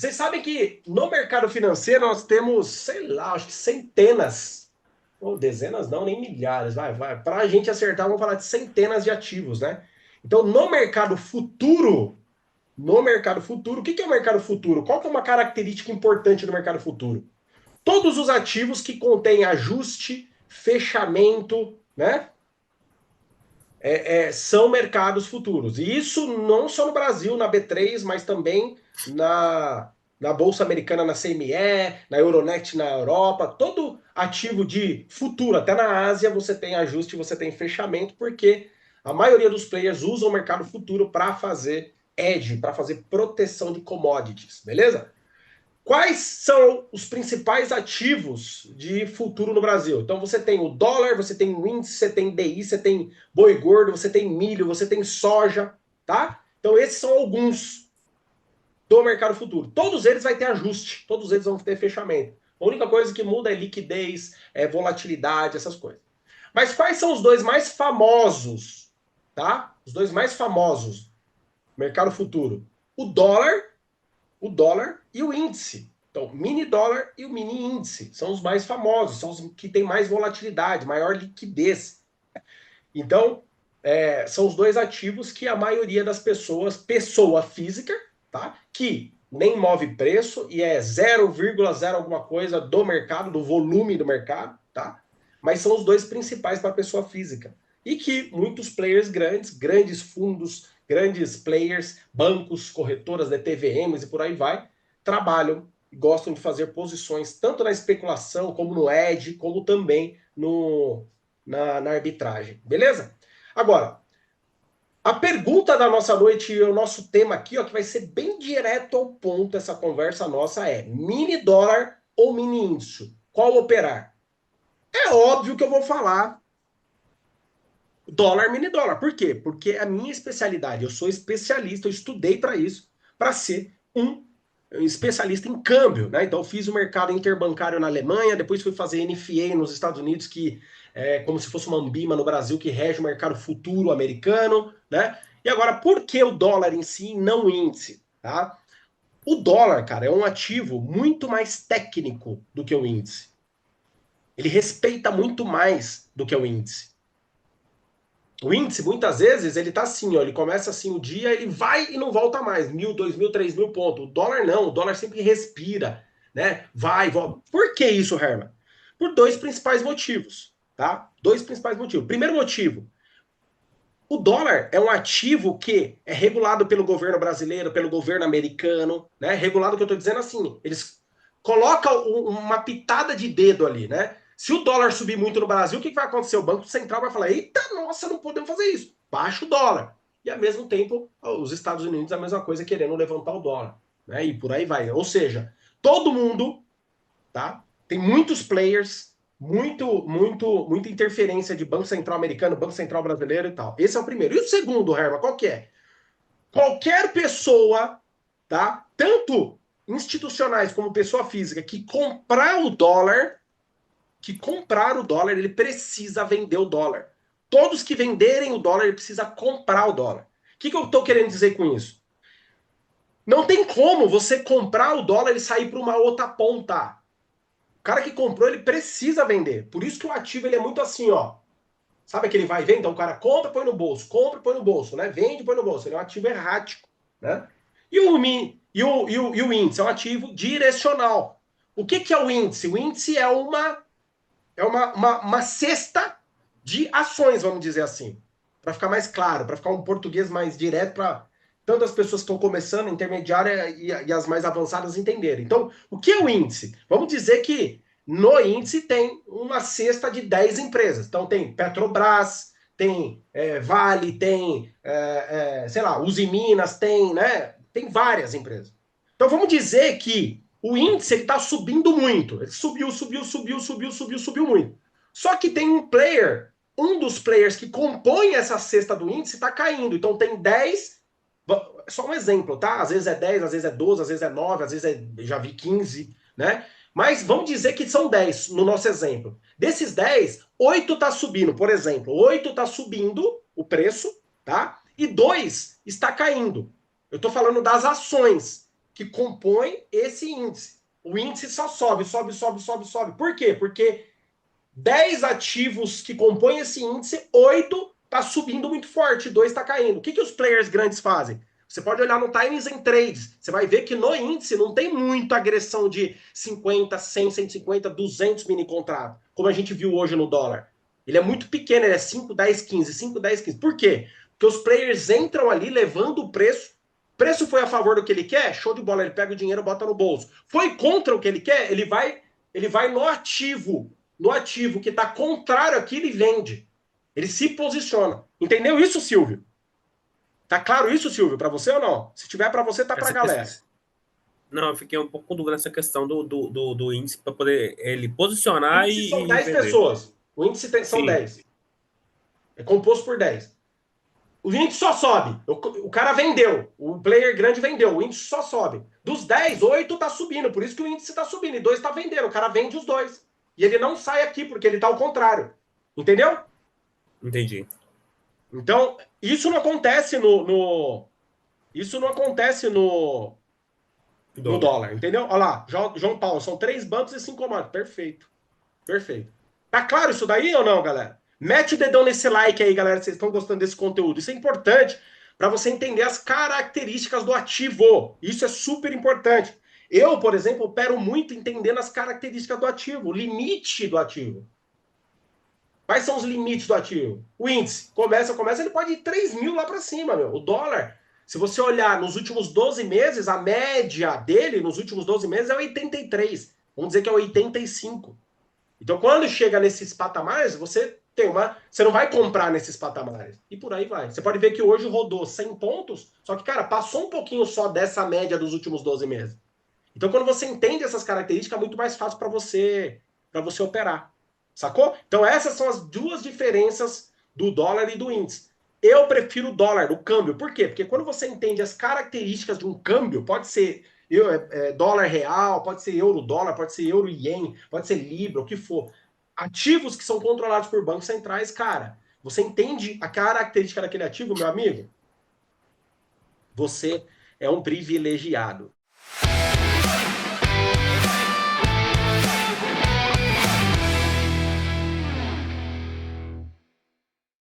Vocês sabem que no mercado financeiro nós temos, sei lá, acho que centenas, ou dezenas não, nem milhares, vai. Para a gente acertar, vamos falar de centenas de ativos, né? Então, no mercado futuro, o que é o mercado futuro? Qual que é uma característica importante do mercado futuro? Todos os ativos que contêm ajuste, fechamento, né? São mercados futuros. E isso não só no Brasil, na B3, mas também na Bolsa Americana, na CME, na Euronext, na Europa. Todo ativo de futuro, até na Ásia, você tem ajuste, você tem fechamento, porque a maioria dos players usam o mercado futuro para fazer hedge, para fazer proteção de commodities, beleza? Quais são os principais ativos de futuro no Brasil? Então você tem o dólar, você tem o índice, você tem DI, você tem boi gordo, você tem milho, você tem soja, tá? Então esses são alguns do mercado futuro. Todos eles vão ter ajuste, todos eles vão ter fechamento. A única coisa que muda é liquidez, é volatilidade, essas coisas. Mas quais são os dois mais famosos, tá? Os dois mais famosos do mercado futuro? O dólar e o índice. Então, mini dólar e o mini índice são os mais famosos, são os que têm mais volatilidade, maior liquidez. Então, são os dois ativos que a maioria das pessoas, pessoa física, tá? Que nem move preço e é 0,0 alguma coisa do mercado, do volume do mercado, tá? Mas são os dois principais para a pessoa física. E que muitos players grandes fundos, grandes players, bancos, corretoras de TVMs e por aí vai, trabalham e gostam de fazer posições tanto na especulação, como no edge, como também na arbitragem. Beleza? Agora, a pergunta da nossa noite e o nosso tema aqui, ó, que vai ser bem direto ao ponto essa conversa nossa é: mini dólar ou mini índice? Qual operar? É óbvio que eu vou falar dólar, mini dólar. Por quê? Porque é a minha especialidade. Eu sou especialista, eu estudei para isso, para ser um especialista em câmbio, né? Então, eu fiz o mercado interbancário na Alemanha, depois fui fazer NFA nos Estados Unidos, que é como se fosse uma Ambima no Brasil, que rege o mercado futuro americano, né? E agora, por que o dólar em si, não o índice, tá? O dólar, cara, é um ativo muito mais técnico do que o índice. Ele respeita muito mais do que o índice. O índice, muitas vezes, ele tá assim, ó, ele começa assim o dia, ele vai e não volta mais, 1.000, 2.000, 3.000 pontos. O dólar não, o dólar sempre respira, né? Vai, volta. Por que isso, Herman? Por dois principais motivos, tá? Dois principais motivos. Primeiro motivo, o dólar é um ativo que é regulado pelo governo brasileiro, pelo governo americano, né? Regulado que eu tô dizendo assim, eles colocam uma pitada de dedo ali, né? Se o dólar subir muito no Brasil, o que vai acontecer? O Banco Central vai falar: eita, nossa, não podemos fazer isso. Baixa o dólar. E ao mesmo tempo, os Estados Unidos a mesma coisa, querendo levantar o dólar. Né? E por aí vai. Ou seja, todo mundo, tá? Tem muitos players, muita interferência de Banco Central americano, Banco Central brasileiro e tal. Esse é o primeiro. E o segundo, Herman, qual que é? Qualquer pessoa, tá? Tanto institucionais como pessoa física, que comprar o dólar, ele precisa vender o dólar. Todos que venderem o dólar, ele precisa comprar o dólar. O que eu estou querendo dizer com isso? Não tem como você comprar o dólar e sair para uma outra ponta. O cara que comprou, ele precisa vender. Por isso que o ativo ele é muito assim, ó. Sabe aquele vai e vem? Então o cara compra, põe no bolso, compra, põe no bolso, né? Vende, põe no bolso. Ele é um ativo errático, né? E o índice é um ativo direcional. O que é o índice? O índice é uma cesta de ações, vamos dizer assim. Para ficar mais claro, para ficar um português mais direto, para tanto as pessoas que estão começando, intermediária e as mais avançadas entenderem. Então, o que é o índice? Vamos dizer que no índice tem uma cesta de 10 empresas. Então, tem Petrobras, tem Vale, tem, sei lá, Uzi Minas, tem, né? Tem várias empresas. Então, vamos dizer que o índice está subindo muito. Ele subiu muito. Só que tem um dos players que compõe essa cesta do índice está caindo. Então tem 10. Só um exemplo, tá? Às vezes é 10, às vezes é 12, às vezes é 9, às vezes já vi 15, né? Mas vamos dizer que são 10 no nosso exemplo. Desses 10, 8 está subindo, por exemplo. 8 está subindo o preço, tá? E 2 está caindo. Eu estou falando das ações. que compõem esse índice. O índice só sobe, sobe, sobe, sobe, sobe. Por quê? Porque 10 ativos que compõem esse índice, 8 está subindo muito forte, 2 está caindo. O que, que os players grandes fazem? Você pode olhar no Times and Trades, você vai ver que no índice não tem muita agressão de 50, 100, 150, 200 mini contratos, como a gente viu hoje no dólar. Ele é muito pequeno, ele é 5, 10, 15, 5, 10, 15. Por quê? Porque os players entram ali levando o preço. O preço foi a favor do que ele quer? Show de bola, ele pega o dinheiro e bota no bolso. Foi contra o que ele quer? Ele vai no ativo que está contrário àquilo e vende. Ele se posiciona. Entendeu isso, Silvio? Tá claro isso, Silvio, para você ou não? Se tiver para você, tá para a galera. Não, eu fiquei um pouco com dúvida nessa questão do índice para poder ele posicionar índice são 10 vender. pessoas. O índice são 10. É composto por 10. O índice só sobe. O cara vendeu. O player grande vendeu. O índice só sobe. Dos 10, 8 tá subindo. Por isso que o índice tá subindo. E 2 tá vendendo. O cara vende os 2. E ele não sai aqui, porque ele tá ao contrário. Entendeu? Entendi. Então, isso não acontece isso não acontece no dólar, entendeu? Olha lá, João Paulo, são 3 bancos e 5 commodities. Perfeito. Perfeito. Tá claro isso daí ou não, galera? Mete o dedão nesse like aí, galera, se vocês estão gostando desse conteúdo. Isso é importante para você entender as características do ativo. Isso é super importante. Eu, por exemplo, opero muito entendendo as características do ativo, o limite do ativo. Quais são os limites do ativo? O índice começa, ele pode ir 3 mil lá para cima, meu. O dólar, se você olhar nos últimos 12 meses, a média dele nos últimos 12 meses é 83. Vamos dizer que é 85. Então, quando chega nesses patamares, você não vai comprar nesses patamares. E por aí vai. Você pode ver que hoje rodou 100 pontos, só que, cara, passou um pouquinho só dessa média dos últimos 12 meses. Então, quando você entende essas características, é muito mais fácil para você operar. Sacou? Então, essas são as duas diferenças do dólar e do índice. Eu prefiro o dólar, o câmbio. Por quê? Porque quando você entende as características de um câmbio, pode ser dólar real, pode ser euro-dólar, pode ser euro-ien, pode ser libra, o que for. Ativos que são controlados por bancos centrais, cara, você entende a característica daquele ativo, meu amigo? Você é um privilegiado.